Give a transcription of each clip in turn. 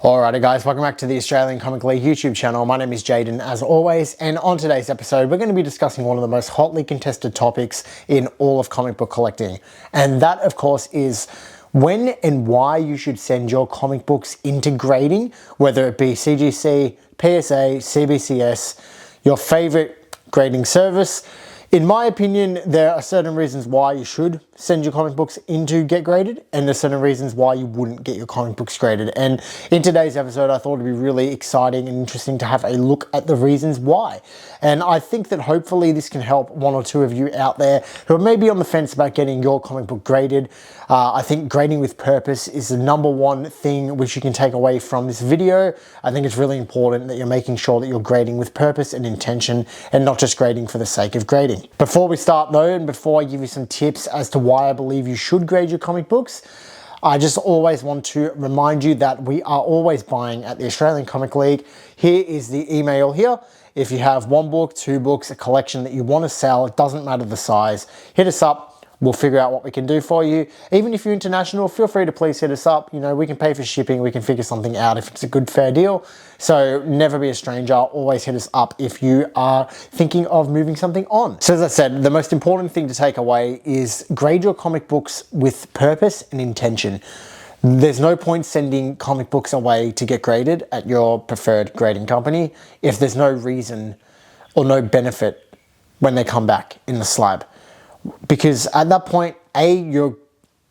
Alrighty guys, welcome back to the Australian Comic League YouTube channel. My name is Jaden as always, and on today's episode we're going to be discussing one of the most hotly contested topics in all of comic book collecting. And that of course is when and why you should send your comic books into grading, whether it be CGC, PSA, CBCS, your favorite grading service. In my opinion, there are certain reasons why you should send your comic books into get graded, and there's certain reasons why you wouldn't get your comic books graded. And in today's episode, I thought it'd be really exciting and interesting to have a look at the reasons why. And I think that hopefully this can help one or two of you out there who are maybe on the fence about getting your comic book graded. I think grading with purpose is the number one thing which you can take away from this video. I think it's really important that you're making sure that you're grading with purpose and intention and not just grading for the sake of grading. Before we start though, and before I give you some tips as to why I believe you should grade your comic books, I just always want to remind you that we are always buying at the Australian Comic League. Here is the email here. If you have one book, two books, a collection that you want to sell, it doesn't matter the size, hit us up. We'll figure out what we can do for you. Even if you're international, feel free to please hit us up. You know, we can pay for shipping. We can figure something out if it's a good, fair deal. So never be a stranger. Always hit us up if you are thinking of moving something on. So as I said, the most important thing to take away is grade your comic books with purpose and intention. There's no point sending comic books away to get graded at your preferred grading company if there's no reason or no benefit when they come back in the slab. Because at that point, A, you're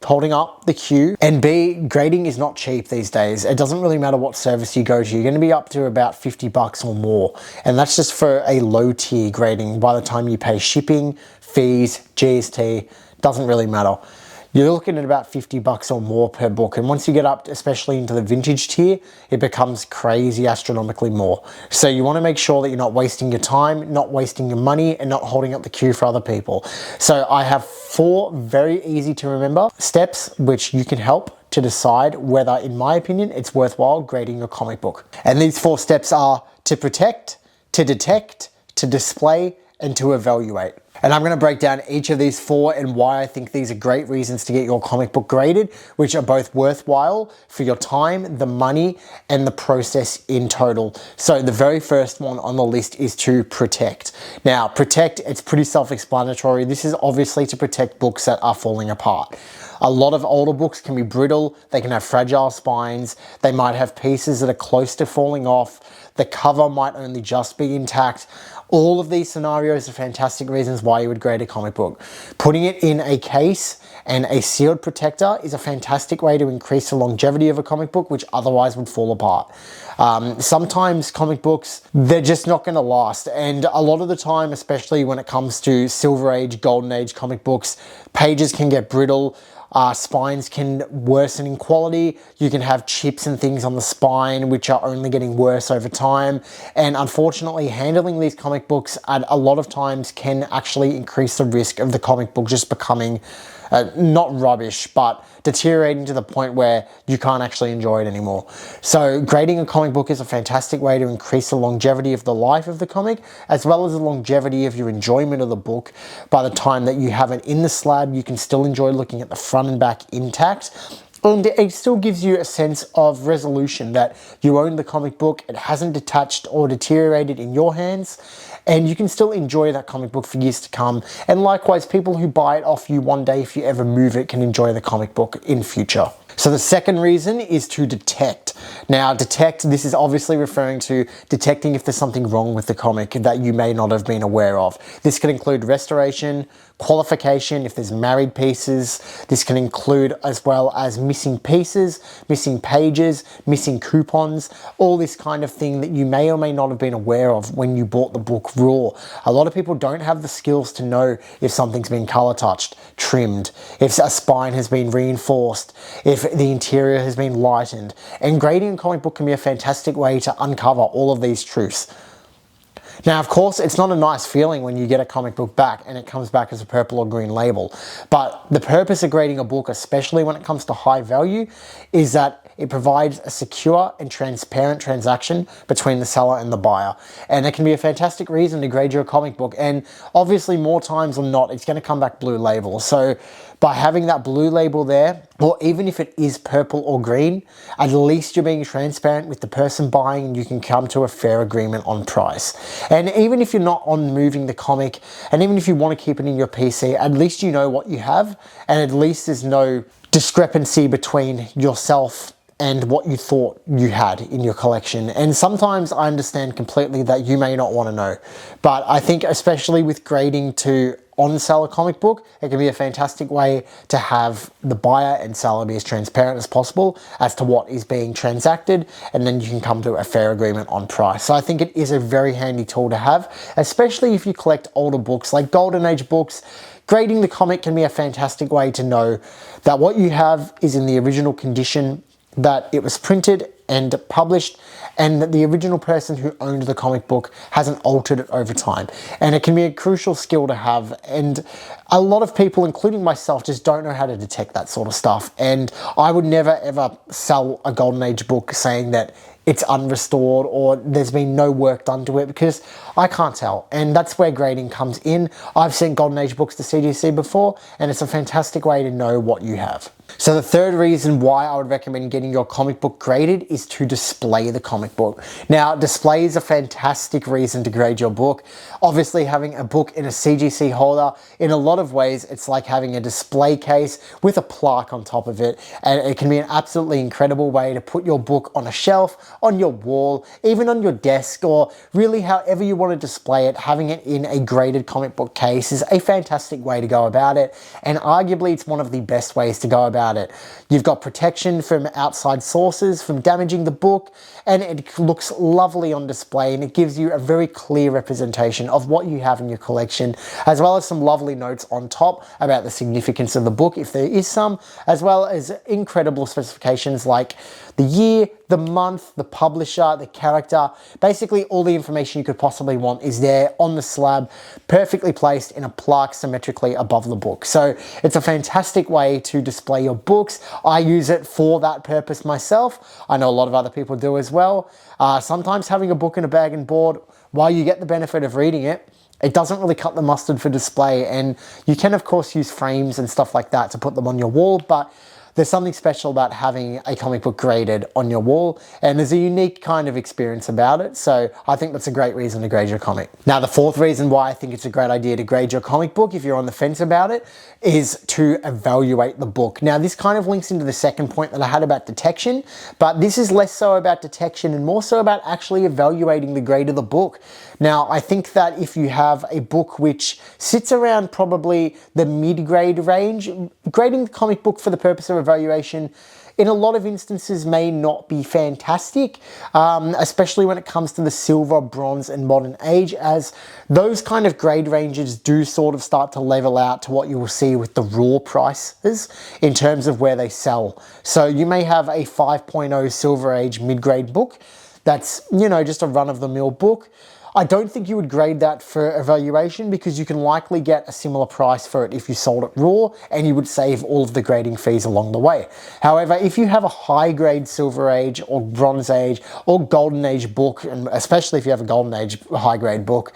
holding up the queue, and B, grading is not cheap these days. It doesn't really matter what service you go to. You're going to be up to about $50 or more. And that's just for a low tier grading. By the time you pay shipping, fees, GST, doesn't really matter. You're looking at about $50 or more per book. And once you get up, especially into the vintage tier, it becomes crazy astronomically more. So you want to make sure that you're not wasting your time, not wasting your money, and not holding up the queue for other people. So I have 4 very easy to remember steps which you can help to decide whether, in my opinion, it's worthwhile grading your comic book. And these 4 steps are to protect, to detect, to display, and to evaluate. And I'm going to break down each of these 4 and why I think these are great reasons to get your comic book graded, which are both worthwhile for your time, the money, and the process in total. So the very first one on the list is to protect. Now, protect, it's pretty self-explanatory. This is obviously to protect books that are falling apart. A lot of older books can be brittle, they can have fragile spines, they might have pieces that are close to falling off, the cover might only just be intact. All of these scenarios are fantastic reasons why you would grade a comic book. Putting it in a case and a sealed protector is a fantastic way to increase the longevity of a comic book, which otherwise would fall apart. Sometimes comic books, they're just not going to last. And a lot of the time, especially when it comes to Silver Age, Golden Age comic books, pages can get brittle. Spines can worsen in quality. You can have chips and things on the spine, which are only getting worse over time. And unfortunately, handling these comic books at a lot of times can actually increase the risk of the comic book just becoming not rubbish, but deteriorating to the point where you can't actually enjoy it anymore. So grading a comic book is a fantastic way to increase the longevity of the life of the comic, as well as the longevity of your enjoyment of the book. By the time that you have it in the slab, you can still enjoy looking at the front and back intact. And it still gives you a sense of resolution that you own the comic book, it hasn't detached or deteriorated in your hands, and you can still enjoy that comic book for years to come. And likewise, people who buy it off you one day, if you ever move it, can enjoy the comic book in future. So the second reason is to detect. Now, detect, this is obviously referring to detecting if there's something wrong with the comic that you may not have been aware of. This can include restoration, qualification, if there's married pieces. This can include as well as missing pieces, missing pages, missing coupons, all this kind of thing that you may or may not have been aware of when you bought the book raw. A lot of people don't have the skills to know if something's been color touched, trimmed, if a spine has been reinforced, if the interior has been lightened. And grading a comic book can be a fantastic way to uncover all of these truths. Now, of course, it's not a nice feeling when you get a comic book back and it comes back as a purple or green label. But the purpose of grading a book, especially when it comes to high value, is that it provides a secure and transparent transaction between the seller and the buyer. And it can be a fantastic reason to grade your comic book. And obviously more times than not, it's going to come back blue label. So by having that blue label there, or even if it is purple or green, at least you're being transparent with the person buying and you can come to a fair agreement on price. And even if you're not on moving the comic, and even if you want to keep it in your PC, at least you know what you have, and at least there's no discrepancy between yourself and what you thought you had in your collection. And sometimes I understand completely that you may not want to know, but I think especially with grading to on-sell a comic book, it can be a fantastic way to have the buyer and seller be as transparent as possible as to what is being transacted, and then you can come to a fair agreement on price. So I think it is a very handy tool to have, especially if you collect older books like Golden Age books. Grading the comic can be a fantastic way to know that what you have is in the original condition that it was printed and published, and that the original person who owned the comic book hasn't altered it over time. And it can be a crucial skill to have, and a lot of people, including myself, just don't know how to detect that sort of stuff. And I would never ever sell a Golden Age book saying that it's unrestored or there's been no work done to it, because I can't tell. And that's where grading comes in. I've sent Golden Age books to CGC before, and it's a fantastic way to know what you have. So the third reason why I would recommend getting your comic book graded is to display the comic book. Now, display is a fantastic reason to grade your book. Obviously, having a book in a CGC holder, in a lot of ways, it's like having a display case with a plaque on top of it. And it can be an absolutely incredible way to put your book on a shelf, on your wall, even on your desk, or really however you want to display it. Having it in a graded comic book case is a fantastic way to go about it. And arguably, it's one of the best ways to go about it. You've got protection from outside sources, from damaging the book, and it looks lovely on display, and it gives you a very clear representation of what you have in your collection, as well as some lovely notes on top about the significance of the book, if there is some, as well as incredible specifications like the year, the month, the publisher, the character. Basically all the information you could possibly want is there on the slab, perfectly placed in a plaque symmetrically above the book. So it's a fantastic way to display your books. I use it for that purpose myself. I know a lot of other people do as well. Sometimes having a book in a bag and board, while you get the benefit of reading it, it doesn't really cut the mustard for display. And you can of course use frames and stuff like that to put them on your wall, but there's something special about having a comic book graded on your wall, and there's a unique kind of experience about it. So I think that's a great reason to grade your comic. Now, the fourth reason why I think it's a great idea to grade your comic book, if you're on the fence about it, is to evaluate the book. Now, this kind of links into the second point that I had about detection, but this is less so about detection and more so about actually evaluating the grade of the book. Now, I think that if you have a book which sits around probably the mid-grade range, grading the comic book for the purpose of evaluation in a lot of instances may not be fantastic, especially when it comes to the silver, bronze, and modern age, as those kind of grade ranges do sort of start to level out to what you will see with the raw prices in terms of where they sell. So you may have a 5.0 silver age mid-grade book that's, you know, just a run-of-the-mill book. I don't think you would grade that for evaluation, because you can likely get a similar price for it if you sold it raw, and you would save all of the grading fees along the way. However, if you have a high grade silver age or bronze age or golden age book, and especially if you have a golden age high grade book,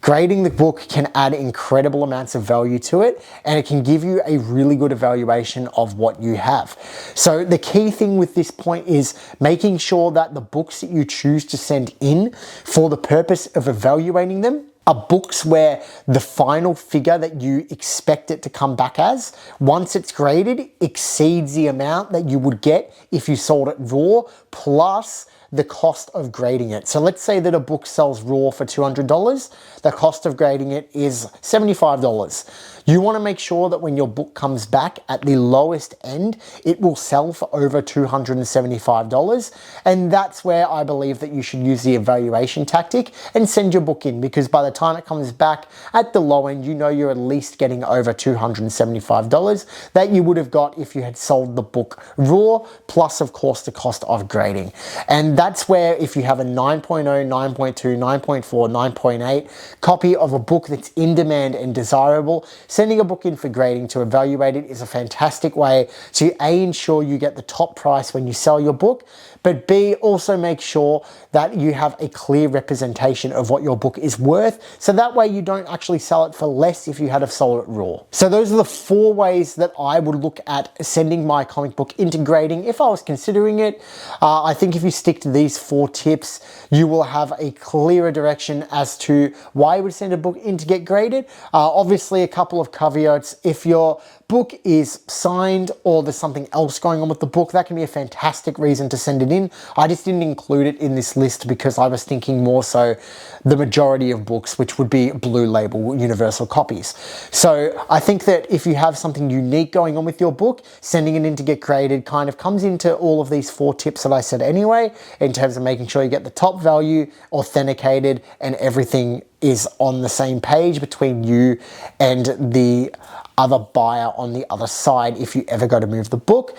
grading the book can add incredible amounts of value to it, and it can give you a really good evaluation of what you have. So the key thing with this point is making sure that the books that you choose to send in for the purpose of evaluating them are books where the final figure that you expect it to come back as, once it's graded, exceeds the amount that you would get if you sold it raw, plus the cost of grading it. So let's say that a book sells raw for $200. The cost of grading it is $75. You want to make sure that when your book comes back at the lowest end, it will sell for over $275. And that's where I believe that you should use the evaluation tactic and send your book in, because by the time it comes back at the low end, you know you're at least getting over $275 that you would have got if you had sold the book raw, plus of course the cost of grading. And that's where if you have a 9.0, 9.2, 9.4, 9.8 copy of a book that's in demand and desirable, sending a book in for grading to evaluate it is a fantastic way to A, ensure you get the top price when you sell your book, but B, also make sure that you have a clear representation of what your book is worth, so that way you don't actually sell it for less if you had have sold it raw. So those are the 4 ways that I would look at sending my comic book into grading if I was considering it. I think if you stick to these 4 tips, you will have a clearer direction as to why you would send a book in to get graded. Obviously, a couple of caveats. If your book is signed or there's something else going on with the book, that can be a fantastic reason to send it in. I just didn't include it in this list because I was thinking more so the majority of books, which would be blue label universal copies. So I think that if you have something unique going on with your book, sending it in to get graded kind of comes into all of these 4 tips that I said anyway, in terms of making sure you get the top value, authenticated, and everything is on the same page between you and the other buyer on the other side if you ever go to move the book.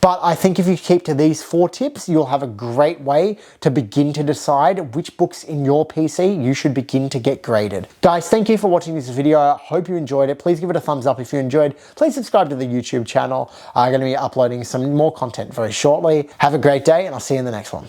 But I think if you keep to these 4 tips, you'll have a great way to begin to decide which books in your PC you should begin to get graded. Guys, thank you for watching this video. I hope you enjoyed it. Please give it a thumbs up if you enjoyed. Please subscribe to the YouTube channel. I'm going to be uploading some more content very shortly. Have a great day, and I'll see you in the next one.